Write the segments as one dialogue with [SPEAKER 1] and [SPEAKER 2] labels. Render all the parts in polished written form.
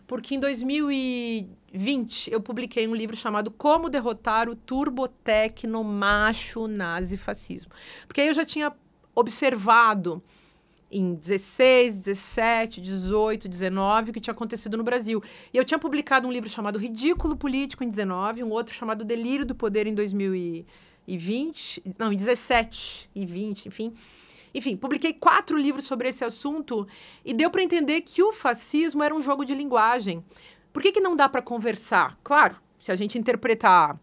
[SPEAKER 1] porque em 2020 eu publiquei um livro chamado Como Derrotar o Turbotecno Macho Nazifascismo. Porque aí eu já tinha observado em 16, 17, 18, 19 o que tinha acontecido no Brasil. E eu tinha publicado um livro chamado Ridículo Político em 19, um outro chamado Delírio do Poder em 2020, não, em 17 e 20, enfim. Enfim, publiquei 4 livros sobre esse assunto e deu para entender que o fascismo era um jogo de linguagem. Por que não dá para conversar? Claro, se a gente interpretar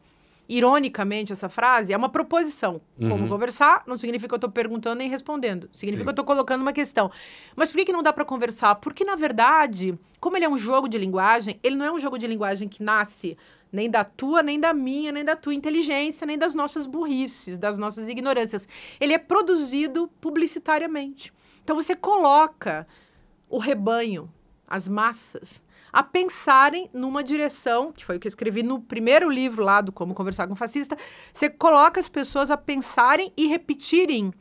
[SPEAKER 1] ironicamente essa frase, é uma proposição. Como conversar não significa que eu estou perguntando nem respondendo. Significa que eu estou colocando uma questão. Mas por que não dá para conversar? Porque, na verdade, como ele é um jogo de linguagem, ele não é um jogo de linguagem que nasce nem da tua, nem da minha, nem da tua inteligência, nem das nossas burrices, das nossas ignorâncias. Ele é produzido publicitariamente. Então, você coloca o rebanho, as massas, a pensarem numa direção, que foi o que eu escrevi no primeiro livro lá do Como Conversar com o Fascista. Você coloca as pessoas a pensarem e repetirem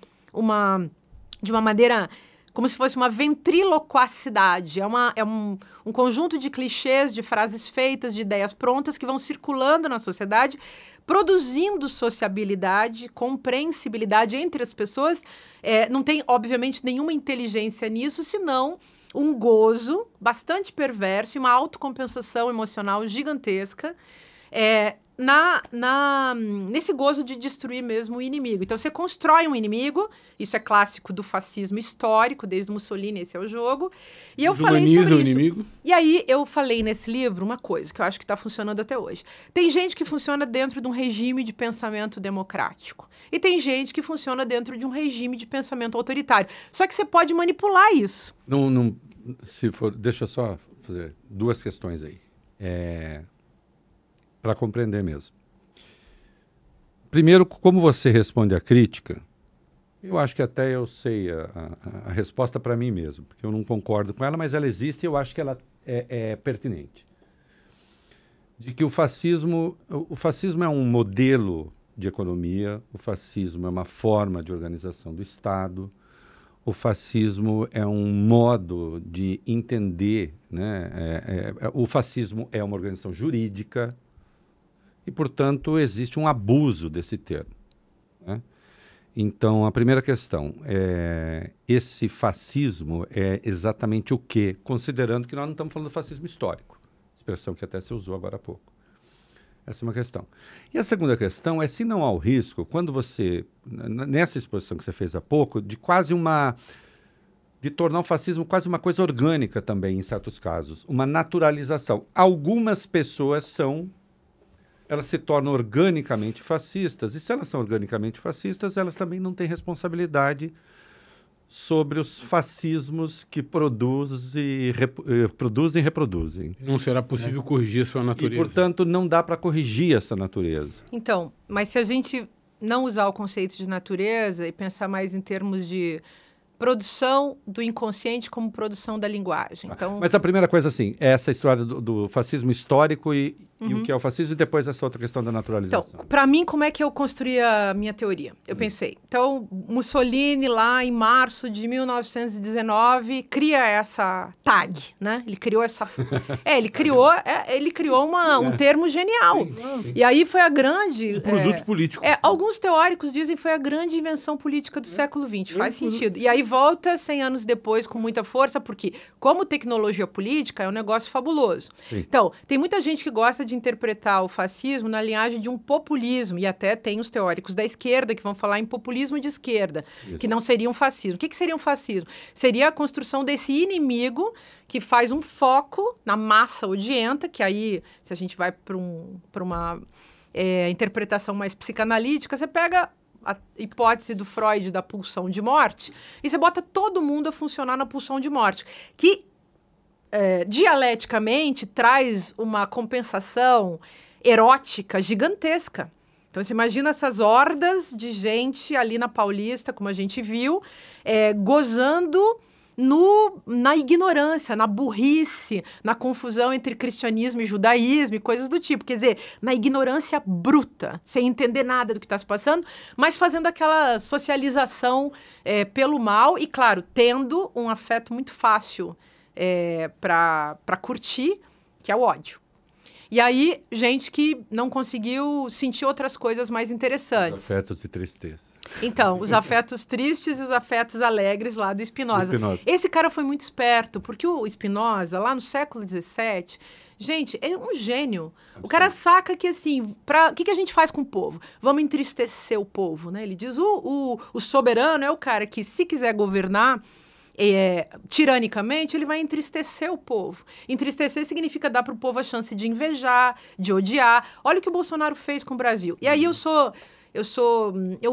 [SPEAKER 1] de uma maneira como se fosse uma ventriloquacidade. É um conjunto de clichês, de frases feitas, de ideias prontas que vão circulando na sociedade, produzindo sociabilidade, compreensibilidade entre as pessoas. Não tem, obviamente, nenhuma inteligência nisso, senão um gozo bastante perverso e uma autocompensação emocional gigantesca nesse gozo de destruir mesmo o inimigo. Então, você constrói um inimigo, isso é clássico do fascismo histórico, desde Mussolini, esse é o jogo. E eu falei sobre
[SPEAKER 2] o inimigo.
[SPEAKER 1] E aí, eu falei nesse livro uma coisa que eu acho que está funcionando até hoje. Tem gente que funciona dentro de um regime de pensamento democrático. E tem gente que funciona dentro de um regime de pensamento autoritário. Só que você pode manipular isso.
[SPEAKER 2] Se for, deixa eu só fazer 2 questões aí. Para compreender mesmo. Primeiro, como você responde à crítica, eu acho que até eu sei a resposta para mim mesmo, porque eu não concordo com ela, mas ela existe e eu acho que ela é pertinente. De que o fascismo é um modelo de economia, o fascismo é uma forma de organização do Estado, o fascismo é um modo de entender, né? O fascismo é uma organização jurídica e, portanto, existe um abuso desse termo, né? Então, a primeira questão esse fascismo é exatamente o quê? Considerando que nós não estamos falando do fascismo histórico, expressão que até se usou agora há pouco. Essa é uma questão. E a segunda questão é se não há o risco, quando você, nessa exposição que você fez há pouco, de tornar o fascismo quase uma coisa orgânica também, em certos casos, uma naturalização. Algumas pessoas elas se tornam organicamente fascistas, e se elas são organicamente fascistas, elas também não têm responsabilidade sobre os fascismos que produzem e reproduzem.
[SPEAKER 3] Não será possível corrigir sua natureza.
[SPEAKER 2] E, portanto, não dá para corrigir essa natureza.
[SPEAKER 1] Então, mas se a gente não usar o conceito de natureza e pensar mais em termos de produção do inconsciente como produção da linguagem. Então...
[SPEAKER 2] Mas a primeira coisa, assim, é essa história do fascismo histórico e o que é o fascismo, e depois essa outra questão da naturalização.
[SPEAKER 1] Então, para mim, como é que eu construí a minha teoria? Eu pensei, então, Mussolini, lá em março de 1919, cria essa tag, né? Ele criou essa... ele criou um termo genial. Sim. E aí foi a grande...
[SPEAKER 3] produto político.
[SPEAKER 1] Alguns teóricos dizem que foi a grande invenção política do século XX. Faz sentido. E aí volta 100 anos depois com muita força, porque como tecnologia política é um negócio fabuloso. Sim. Então, tem muita gente que gosta de interpretar o fascismo na linhagem de um populismo, e até tem os teóricos da esquerda que vão falar em populismo de esquerda, que não seria um fascismo. O que seria um fascismo? Seria a construção desse inimigo que faz um foco na massa odienta, que aí, se a gente vai para uma interpretação mais psicanalítica, você pega a hipótese do Freud da pulsão de morte e você bota todo mundo a funcionar na pulsão de morte, que dialeticamente traz uma compensação erótica gigantesca. Então, você imagina essas hordas de gente ali na Paulista, como a gente viu, gozando na ignorância, na burrice, na confusão entre cristianismo e judaísmo e coisas do tipo. Quer dizer, na ignorância bruta, sem entender nada do que está se passando, mas fazendo aquela socialização pelo mal e, claro, tendo um afeto muito fácil para curtir que é o ódio. E aí, gente que não conseguiu sentir outras coisas mais interessantes.
[SPEAKER 2] Os afetos e tristeza.
[SPEAKER 1] Então, os afetos tristes e os afetos alegres lá do Spinoza. Esse cara foi muito esperto, porque o Spinoza, lá no século XVII, gente, é um gênio. Absolutamente. O cara saca que, assim, o que a gente faz com o povo? Vamos entristecer o povo, né? Ele diz, o soberano é o cara que, se quiser governar tiranicamente, ele vai entristecer o povo. Entristecer significa dar para o povo a chance de invejar, de odiar. Olha o que o Bolsonaro fez com o Brasil. E aí eu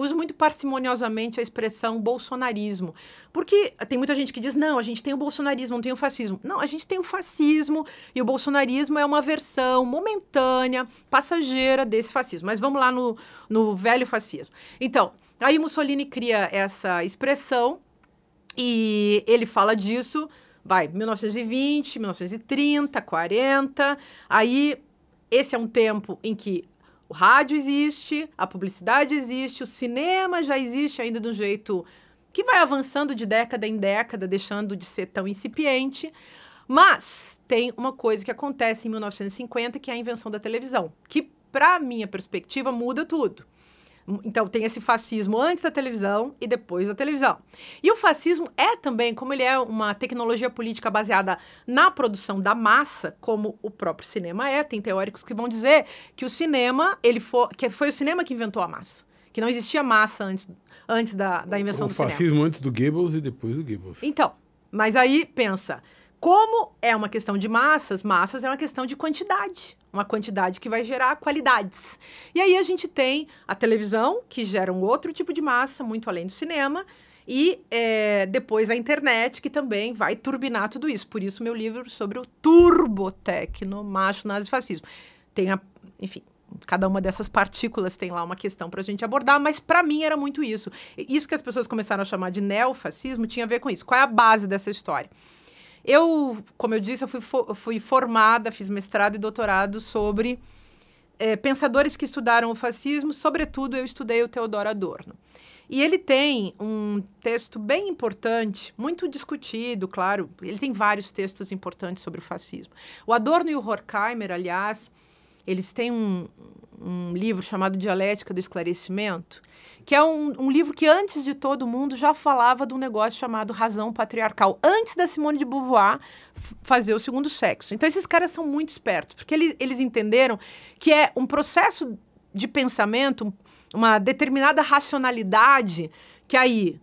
[SPEAKER 1] uso muito parcimoniosamente a expressão bolsonarismo, porque tem muita gente que diz, não, a gente tem o bolsonarismo, não tem o fascismo. Não, a gente tem o fascismo e o bolsonarismo é uma versão momentânea, passageira desse fascismo. Mas vamos lá no velho fascismo. Então, aí Mussolini cria essa expressão e ele fala disso, 1920, 1930, 40, aí esse é um tempo em que o rádio existe, a publicidade existe, o cinema já existe ainda de um jeito que vai avançando de década em década, deixando de ser tão incipiente. Mas tem uma coisa que acontece em 1950, que é a invenção da televisão, que, para minha perspectiva, muda tudo. Então, tem esse fascismo antes da televisão e depois da televisão. E o fascismo é também, como ele é uma tecnologia política baseada na produção da massa, como o próprio cinema é, tem teóricos que vão dizer que o cinema, que foi o cinema que inventou a massa, que não existia massa antes da invenção do cinema.
[SPEAKER 3] O fascismo antes do Goebbels e depois do Goebbels.
[SPEAKER 1] Então, mas aí pensa, como é uma questão de massas é uma questão de quantidade. Uma quantidade que vai gerar qualidades. E aí a gente tem a televisão, que gera um outro tipo de massa, muito além do cinema, e depois a internet, que também vai turbinar tudo isso. Por isso meu livro sobre o turbotecno, macho, nazifascismo. Tem, enfim, cada uma dessas partículas tem lá uma questão para a gente abordar, mas para mim era muito isso. Isso que as pessoas começaram a chamar de neofascismo tinha a ver com isso. Qual é a base dessa história? Como eu disse, eu fui formada, fiz mestrado e doutorado sobre pensadores que estudaram o fascismo, sobretudo eu estudei o Theodor Adorno. E ele tem um texto bem importante, muito discutido, claro, ele tem vários textos importantes sobre o fascismo. O Adorno e o Horkheimer, aliás, eles têm um livro chamado Dialética do Esclarecimento, que é um livro que, antes de todo mundo, já falava de um negócio chamado razão patriarcal, antes da Simone de Beauvoir fazer o segundo sexo. Então, esses caras são muito espertos, porque eles entenderam que é um processo de pensamento, uma determinada racionalidade, que aí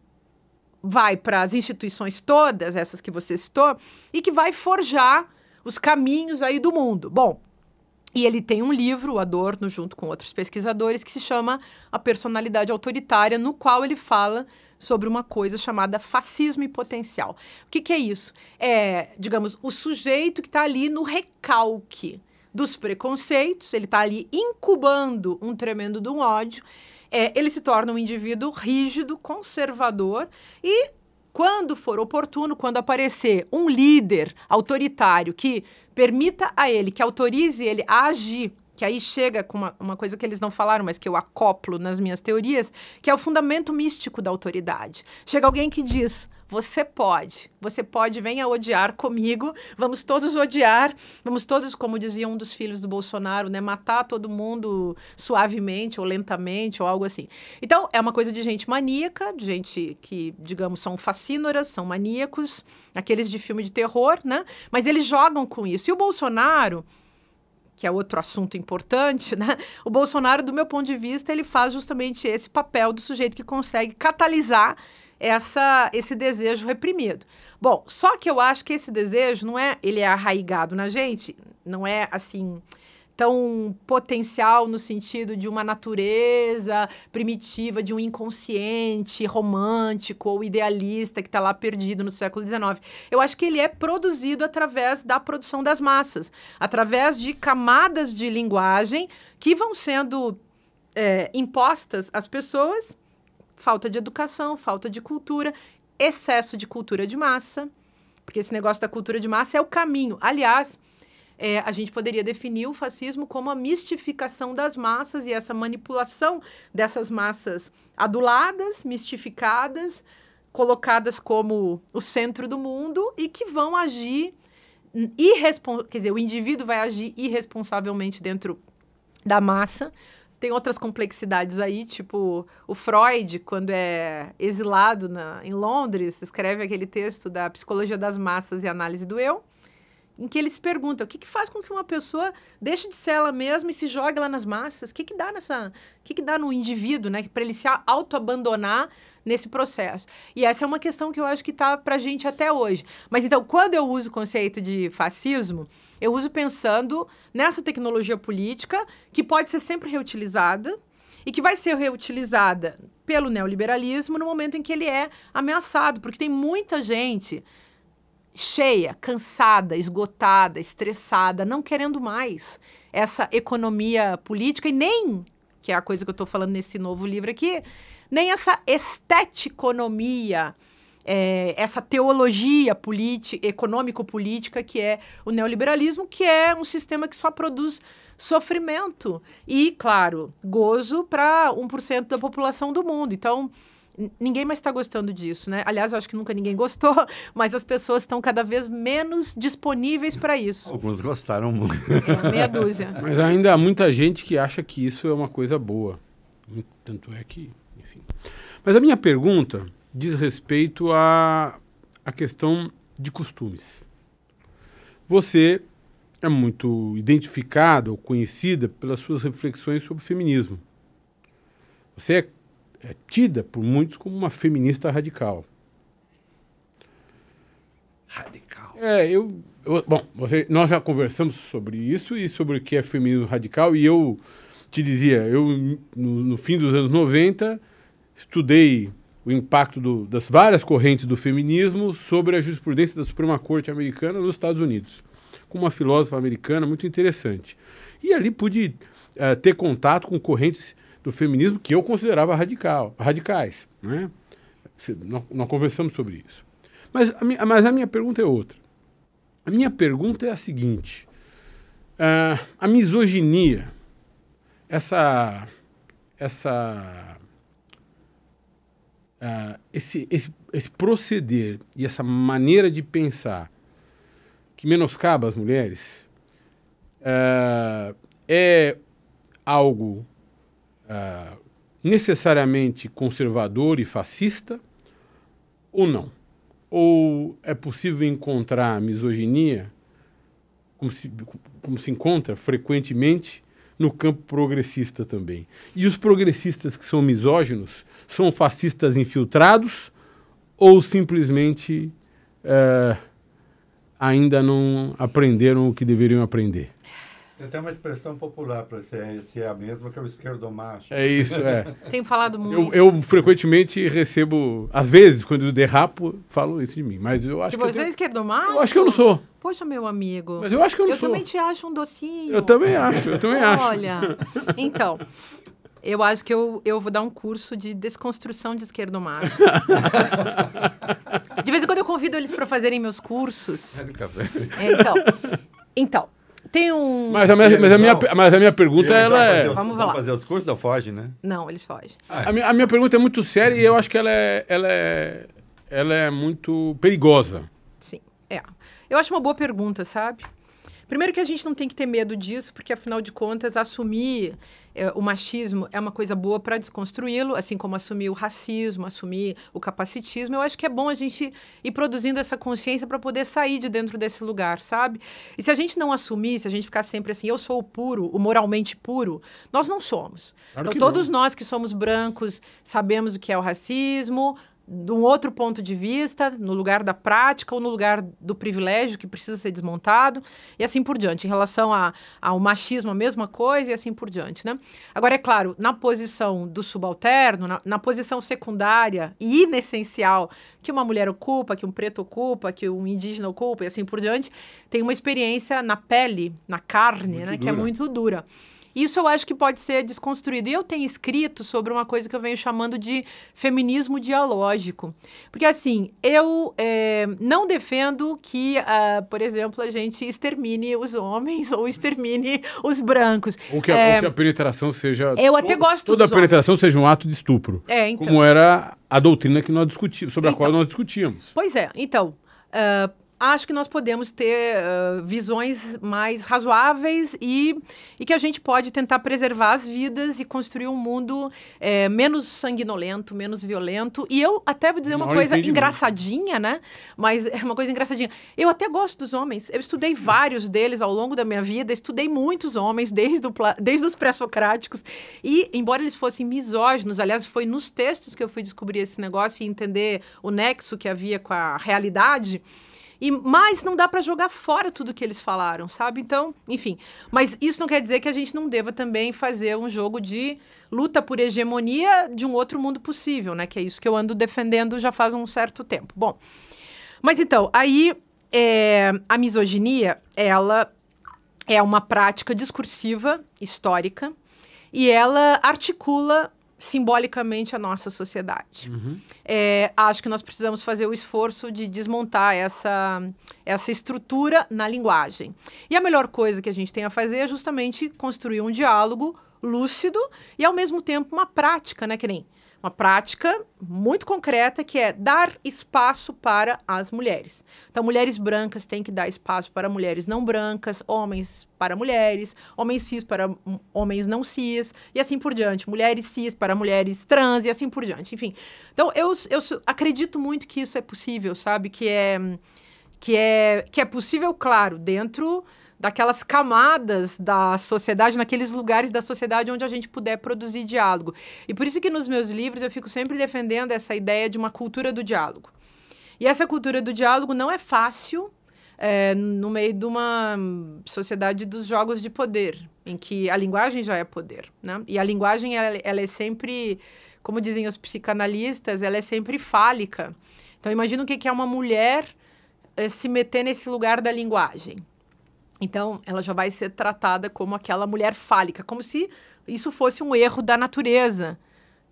[SPEAKER 1] vai para as instituições todas, essas que você citou, e que vai forjar os caminhos aí do mundo. Bom, e ele tem um livro, o Adorno, junto com outros pesquisadores, que se chama A Personalidade Autoritária, no qual ele fala sobre uma coisa chamada fascismo e potencial. O que é isso? É, digamos, o sujeito que está ali no recalque dos preconceitos, ele está ali incubando um tremendo de um ódio, ele se torna um indivíduo rígido, conservador e, quando for oportuno, quando aparecer um líder autoritário que permita a ele, que autorize ele a agir, que aí chega com uma coisa que eles não falaram, mas que eu acoplo nas minhas teorias, que é o fundamento místico da autoridade. Chega alguém que diz, você pode, venha odiar comigo, vamos todos odiar, vamos todos, como dizia um dos filhos do Bolsonaro, né, matar todo mundo suavemente ou lentamente ou algo assim. Então, é uma coisa de gente maníaca, de gente que, digamos, são fascínoras, são maníacos, aqueles de filme de terror, né, mas eles jogam com isso. E o Bolsonaro, que é outro assunto importante, né? O Bolsonaro, do meu ponto de vista, ele faz justamente esse papel do sujeito que consegue catalisar esse desejo reprimido. Bom, só que eu acho que esse desejo ele é arraigado na gente, não é assim tão potencial no sentido de uma natureza primitiva, de um inconsciente romântico ou idealista que está lá perdido no século XIX. Eu acho que ele é produzido através da produção das massas, através de camadas de linguagem que vão sendo impostas às pessoas, falta de educação, falta de cultura, excesso de cultura de massa, porque esse negócio da cultura de massa é o caminho. Aliás, a gente poderia definir o fascismo como a mistificação das massas e essa manipulação dessas massas aduladas, mistificadas, colocadas como o centro do mundo e que vão agir quer dizer, o indivíduo vai agir irresponsavelmente dentro da massa. Tem outras complexidades aí, tipo o Freud, quando é exilado em Londres, escreve aquele texto da Psicologia das Massas e Análise do Eu, em que ele se pergunta o que faz com que uma pessoa deixe de ser ela mesma e se jogue lá nas massas? O que dá no indivíduo, né, para ele se autoabandonar nesse processo? E essa é uma questão que eu acho que está para a gente até hoje. Mas então, quando eu uso o conceito de fascismo, eu uso pensando nessa tecnologia política que pode ser sempre reutilizada e que vai ser reutilizada pelo neoliberalismo no momento em que ele é ameaçado, porque tem muita gente cheia, cansada, esgotada, estressada, não querendo mais essa economia política e nem, que é a coisa que eu estou falando nesse novo livro aqui, nem essa esteticonomia, essa teologia econômico-política que é o neoliberalismo, que é um sistema que só produz sofrimento e, claro, gozo para 1% da população do mundo. Então, ninguém mais está gostando disso, né? Aliás, eu acho que nunca ninguém gostou, mas as pessoas estão cada vez menos disponíveis para isso.
[SPEAKER 2] Alguns gostaram muito.
[SPEAKER 1] Meia dúzia.
[SPEAKER 3] Mas ainda há muita gente que acha que isso é uma coisa boa. Tanto é que, enfim. Mas a minha pergunta diz respeito à questão de costumes. Você é muito identificada ou conhecida pelas suas reflexões sobre feminismo. Você é tida por muitos como uma feminista radical.
[SPEAKER 2] Radical.
[SPEAKER 3] Bom, nós já conversamos sobre isso e sobre o que é feminismo radical, e eu te dizia, no fim dos anos 90, estudei o impacto das várias correntes do feminismo sobre a jurisprudência da Suprema Corte americana nos Estados Unidos, com uma filósofa americana muito interessante. E ali pude ter contato com correntes do feminismo que eu considerava radicais, né? Nós conversamos sobre isso. Mas a minha pergunta é outra. A minha pergunta é a seguinte. A misoginia, esse proceder e essa maneira de pensar que menoscaba as mulheres é algo necessariamente conservador e fascista ou não? Ou é possível encontrar misoginia, como se encontra frequentemente, no campo progressista também? E os progressistas que são misóginos são fascistas infiltrados ou simplesmente ainda não aprenderam o que deveriam aprender?
[SPEAKER 2] Tem até uma expressão popular para ser a mesma que é o esquerdomacho.
[SPEAKER 3] É isso,
[SPEAKER 1] Tenho falado muito.
[SPEAKER 3] Eu frequentemente recebo, às vezes, quando eu derrapo, falo isso de mim. Mas eu acho
[SPEAKER 1] que você é esquerdomacho?
[SPEAKER 3] Eu acho que eu não sou.
[SPEAKER 1] Poxa, meu amigo.
[SPEAKER 3] Mas eu acho que eu não sou.
[SPEAKER 1] Eu também te acho um docinho.
[SPEAKER 3] Eu também acho.
[SPEAKER 1] Olha, então, eu acho que eu vou dar um curso de desconstrução de esquerdomacho. De vez em quando eu convido eles para fazerem meus cursos. Então, tem um...
[SPEAKER 3] Mas a minha pergunta, ela é...
[SPEAKER 2] Vamos fazer os cursos, não foge, né?
[SPEAKER 1] Não, eles fogem.
[SPEAKER 3] A minha pergunta é muito séria e eu acho que ela é muito perigosa.
[SPEAKER 1] Sim, eu acho uma boa pergunta, sabe? Primeiro que a gente não tem que ter medo disso, porque, afinal de contas, assumir o machismo é uma coisa boa para desconstruí-lo, assim como assumir o racismo, assumir o capacitismo. Eu acho que é bom a gente ir produzindo essa consciência para poder sair de dentro desse lugar, sabe? E se a gente não assumir, se a gente ficar sempre assim, eu sou o puro, o moralmente puro, nós não somos.
[SPEAKER 3] Claro
[SPEAKER 1] então, todos nós que somos brancos sabemos o que é o racismo, de um outro ponto de vista, no lugar da prática ou no lugar do privilégio que precisa ser desmontado, e assim por diante. Em relação ao machismo, a mesma coisa, e assim por diante, né? Agora, é claro, na posição do subalterno, na posição secundária e inessencial que uma mulher ocupa, que um preto ocupa, que um indígena ocupa, e assim por diante, tem uma experiência na pele, na carne, né, que é muito dura. Isso eu acho que pode ser desconstruído. E eu tenho escrito sobre uma coisa que eu venho chamando de feminismo dialógico. Porque, assim, eu não defendo que, por exemplo, a gente extermine os homens ou extermine os brancos.
[SPEAKER 3] Ou que a penetração seja...
[SPEAKER 1] Eu até gosto
[SPEAKER 3] toda a penetração seja um ato de estupro.
[SPEAKER 1] Então.
[SPEAKER 3] Como era a doutrina que nós discutimos, sobre a qual nós discutíamos.
[SPEAKER 1] Pois é. Então, acho que nós podemos ter visões mais razoáveis e que a gente pode tentar preservar as vidas e construir um mundo menos sanguinolento, menos violento. E eu até vou dizer uma coisa engraçadinha, né? Mas é uma coisa engraçadinha. Eu até gosto dos homens. Eu estudei vários deles ao longo da minha vida. Estudei muitos homens, desde os pré-socráticos. E, embora eles fossem misóginos, aliás, foi nos textos que eu fui descobrir esse negócio e entender o nexo que havia com a realidade... Mas não dá para jogar fora tudo que eles falaram, sabe? Então, enfim. Mas isso não quer dizer que a gente não deva também fazer um jogo de luta por hegemonia de um outro mundo possível, né? Que é isso que eu ando defendendo já faz um certo tempo. Bom, mas então, aí a misoginia, ela é uma prática discursiva, histórica, e ela articula simbolicamente a nossa sociedade. Acho que nós precisamos fazer o esforço de desmontar essa estrutura na linguagem. E a melhor coisa que a gente tem a fazer é justamente construir um diálogo lúcido e, ao mesmo tempo, uma prática, né? Que nem uma prática muito concreta, que é dar espaço para as mulheres. Então, mulheres brancas têm que dar espaço para mulheres não brancas, homens para mulheres, homens cis para homens não cis, e assim por diante. Mulheres cis para mulheres trans, e assim por diante. Enfim, então, eu acredito muito que isso é possível, sabe? Que é possível, claro, dentro daquelas camadas da sociedade, naqueles lugares da sociedade onde a gente puder produzir diálogo. E por isso que nos meus livros eu fico sempre defendendo essa ideia de uma cultura do diálogo. E essa cultura do diálogo não é fácil no meio de uma sociedade dos jogos de poder, em que a linguagem já é poder, né? E a linguagem, ela é sempre, como dizem os psicanalistas, ela é sempre fálica. Então, imagina o que é uma mulher se meter nesse lugar da linguagem. Então, ela já vai ser tratada como aquela mulher fálica, como se isso fosse um erro da natureza,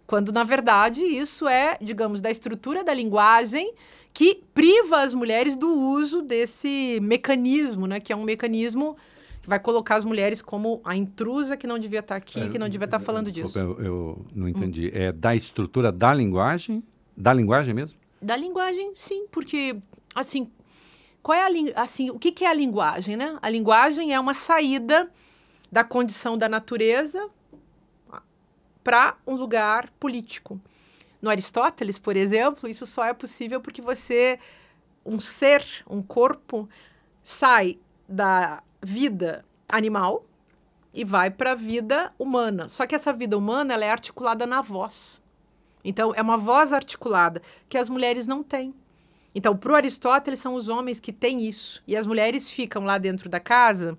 [SPEAKER 1] quando, na verdade, isso é, digamos, da estrutura da linguagem que priva as mulheres do uso desse mecanismo, né? Que é um mecanismo que vai colocar as mulheres como a intrusa que não devia estar aqui, que não devia estar falando disso.
[SPEAKER 2] Eu não entendi. É da estrutura da linguagem? Da linguagem mesmo?
[SPEAKER 1] Da linguagem, sim, porque, assim... o que é a linguagem, né? A linguagem é uma saída da condição da natureza para um lugar político. No Aristóteles, por exemplo, isso só é possível porque um ser, um corpo, sai da vida animal e vai para a vida humana. Só que essa vida humana, ela é articulada na voz. Então, é uma voz articulada que as mulheres não têm. Então, para o Aristóteles, são os homens que têm isso. E as mulheres ficam lá dentro da casa,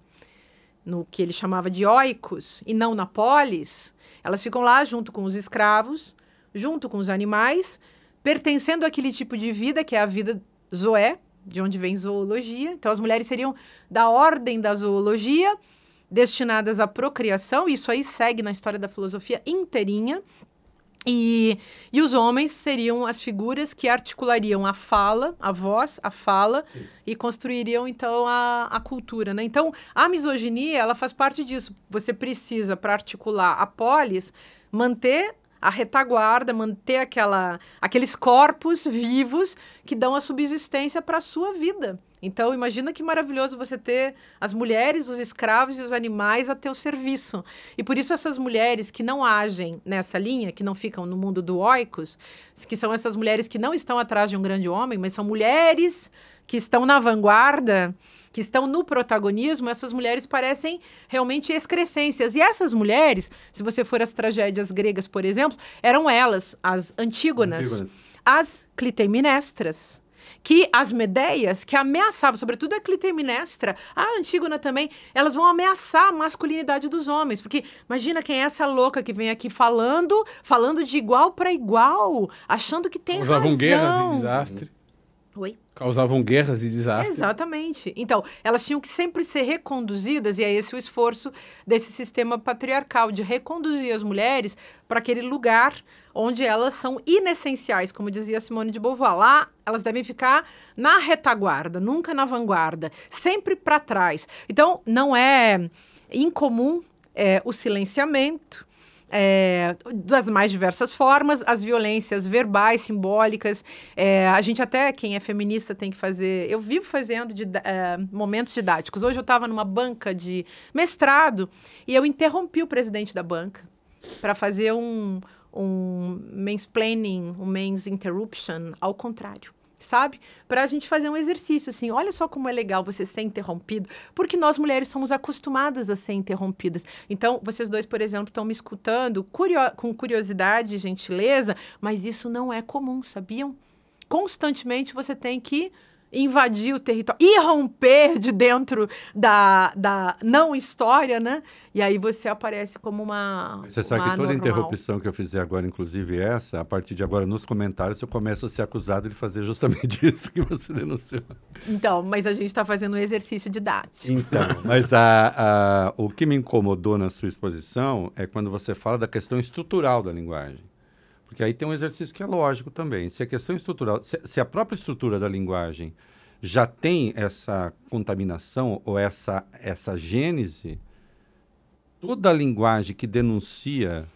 [SPEAKER 1] no que ele chamava de oikos, e não na polis. Elas ficam lá junto com os escravos, junto com os animais, pertencendo àquele tipo de vida, que é a vida zoé, de onde vem zoologia. Então, as mulheres seriam da ordem da zoologia, destinadas à procriação. Isso aí segue na história da filosofia inteirinha. E os homens seriam as figuras que articulariam a fala, a voz, a fala, e construiriam, então, a cultura, né? Então, a misoginia, ela faz parte disso. Você precisa, para articular a polis, manter a retaguarda, manter aqueles corpos vivos que dão a subsistência para a sua vida. Então, imagina que maravilhoso você ter as mulheres, os escravos e os animais a teu serviço. E por isso essas mulheres que não agem nessa linha, que não ficam no mundo do oikos, que são essas mulheres que não estão atrás de um grande homem, mas são mulheres que estão na vanguarda, que estão no protagonismo, essas mulheres parecem realmente excrescências. E essas mulheres, se você for às tragédias gregas, por exemplo, eram elas, as Antígonas. As Clitemnestras, que as Medeias, que ameaçavam, sobretudo a Clitemnestra, a Antígona também, elas vão ameaçar a masculinidade dos homens, porque imagina quem é essa louca que vem aqui falando de igual para igual, achando que tem razão.
[SPEAKER 3] Causavam guerras e desastre.
[SPEAKER 1] Oi?
[SPEAKER 3] Causavam guerras e desastres.
[SPEAKER 1] Exatamente. Então, elas tinham que sempre ser reconduzidas, e é esse o esforço desse sistema patriarcal, de reconduzir as mulheres para aquele lugar onde elas são inessenciais, como dizia Simone de Beauvoir. Lá, elas devem ficar na retaguarda, nunca na vanguarda, sempre para trás. Então, não é incomum o silenciamento, das mais diversas formas, as violências verbais, simbólicas. A gente até, quem é feminista, tem que fazer... Eu vivo fazendo momentos didáticos. Hoje eu estava numa banca de mestrado e eu interrompi o presidente da banca para fazer um mansplaining, um mains interruption, ao contrário. Sabe? Para a gente fazer um exercício, assim, olha só como é legal você ser interrompido, porque nós mulheres somos acostumadas a ser interrompidas. Então, vocês dois, por exemplo, estão me escutando com curiosidade e gentileza, mas isso não é comum, sabiam? Constantemente você tem que invadir o território, irromper de dentro da não história, né? E aí você aparece como uma
[SPEAKER 2] Você sabe que toda
[SPEAKER 1] anormal.
[SPEAKER 2] interrupção que eu fizer agora, inclusive essa, a partir de agora nos comentários eu começo a ser acusado de fazer justamente isso que você denunciou.
[SPEAKER 1] Então, mas a gente está fazendo um exercício didático.
[SPEAKER 2] Então, mas o que me incomodou na sua exposição é quando você fala da questão estrutural da linguagem. Porque aí tem um exercício que é lógico também. Se a questão estrutural, se a própria estrutura da linguagem já tem essa contaminação ou essa gênese, toda a linguagem que denuncia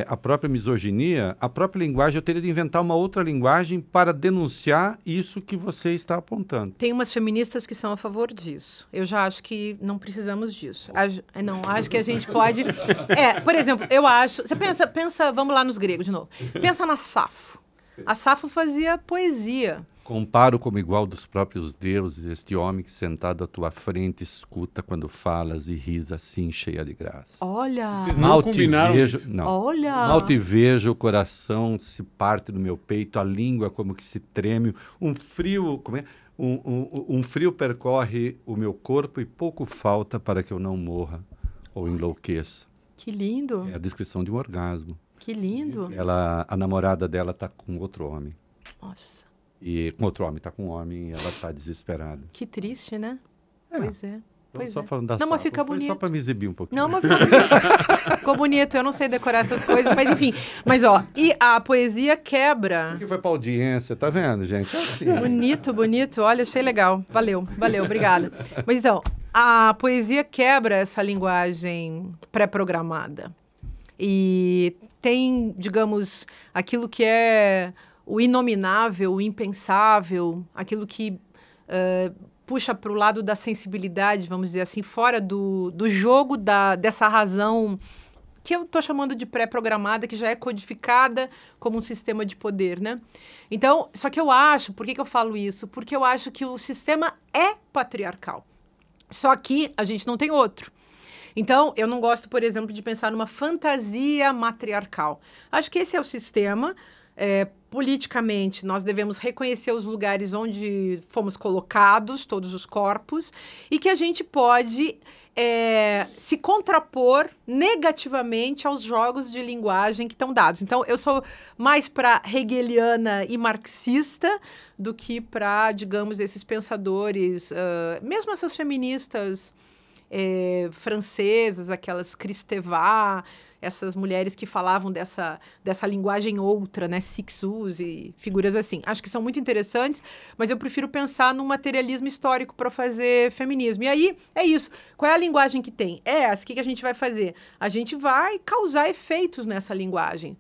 [SPEAKER 2] a própria misoginia, a própria linguagem, eu teria de inventar uma outra linguagem para denunciar isso que você está apontando.
[SPEAKER 1] Tem umas feministas que são a favor disso. Eu já acho que não precisamos disso. Não, acho que a gente pode... por exemplo, eu acho... Você pensa, vamos lá nos gregos de novo. Pensa na Safo. A Safo fazia poesia.
[SPEAKER 2] Comparo como igual dos próprios deuses este homem que sentado à tua frente escuta quando falas e ris assim cheia de graça.
[SPEAKER 1] Olha!
[SPEAKER 3] Vocês
[SPEAKER 2] Mal
[SPEAKER 3] não
[SPEAKER 2] te
[SPEAKER 3] combinaram.
[SPEAKER 2] vejo, não.
[SPEAKER 1] Olha!
[SPEAKER 2] Mal te vejo, o coração se parte do meu peito, a língua como que se treme, um frio, um frio percorre o meu corpo e pouco falta para que eu não morra ou enlouqueça.
[SPEAKER 1] Que lindo!
[SPEAKER 2] É a descrição de um orgasmo.
[SPEAKER 1] Que lindo!
[SPEAKER 2] A namorada dela está com outro homem.
[SPEAKER 1] Nossa,
[SPEAKER 2] E com outro homem, está com um homem e ela está desesperada.
[SPEAKER 1] que triste, né? Pois é. Pois
[SPEAKER 2] Só
[SPEAKER 1] é.
[SPEAKER 2] falando da
[SPEAKER 1] Não, mas
[SPEAKER 2] Safo,
[SPEAKER 1] fica
[SPEAKER 2] foi
[SPEAKER 1] bonito.
[SPEAKER 2] só para me exibir um pouquinho.
[SPEAKER 1] Não, mas ficou bonito. Ficou bonito. Eu não sei decorar essas coisas, mas enfim. Mas, ó, e a poesia quebra.
[SPEAKER 2] Que foi para audiência, tá vendo, gente? É assim.
[SPEAKER 1] Bonito, bonito. Olha, achei legal. Valeu, obrigada. Mas então, a poesia quebra essa linguagem pré-programada. E tem, digamos, aquilo que é o inominável, o impensável, aquilo que puxa para o lado da sensibilidade, vamos dizer assim, fora do jogo dessa razão que eu estou chamando de pré-programada, que já é codificada como um sistema de poder, né? Então, só que eu acho, por que eu falo isso? Porque eu acho que o sistema é patriarcal. Só que a gente não tem outro. Então, eu não gosto, por exemplo, de pensar numa fantasia matriarcal. Acho que esse é o sistema. Politicamente, nós devemos reconhecer os lugares onde fomos colocados, todos os corpos, e que a gente pode se contrapor negativamente aos jogos de linguagem que estão dados. Então, eu sou mais para hegeliana e marxista do que para, digamos, esses pensadores, mesmo essas feministas francesas, aquelas Kristeva, essas mulheres que falavam dessa linguagem outra, né, Sixus e figuras assim. Acho que são muito interessantes, mas eu prefiro pensar num materialismo histórico para fazer feminismo. E aí, é isso. Qual é a linguagem que tem? O que a gente vai fazer? A gente vai causar efeitos nessa linguagem.